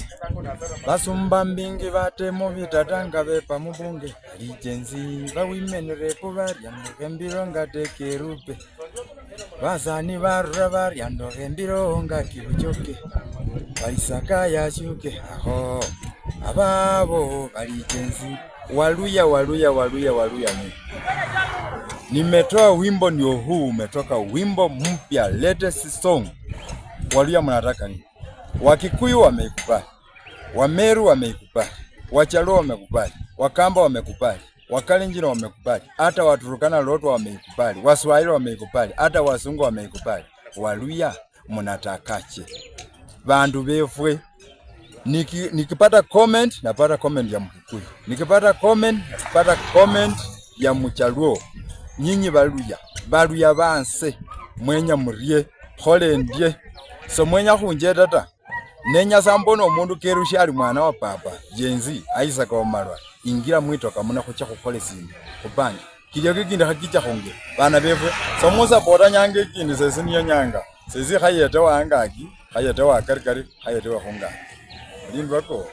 jenzi basumba mbingi batemo bitatanga bepa mubunge ali jenzi bawimenere kubarya mbiro ngatekerupe basani barura barya mbiro ngakibuchoke baisaka yashuke aho ababo ali jenzi waluya. Nimetoa wimbo ndio huu, umetoka wimbo mpya, latest song. Waluya mnataka nini? Wakikuyu wameikubali, Wameru wameikubali, Wachaluo wamekubali, Wakamba wamekubali, Wakalenjin wamekubali, hata Waturukana Lotwa wameikubali, Waswahili wameikubali, hata Wasungu wameikubali. Waluya mnatakaje? Bandu befwe. Nikipata comment napata comment ya Mkikuyu, nikipata comment napata comment ya Mchaluo. Nyinyi baluya banse mwenya murie hole ndie so mwenya kunje tata nenya sambono omundu kerushi ali mwana wa papa jenzi Isaac Wamalwa ingira mwito kamuna kucha kukole sindi kupange kiryo kiginde hakicha honge bana befwe so musa bora nyange kindi sesi niyo nyanga sesi hayete wangaki hayete wa karikari hayete wa honga limba ko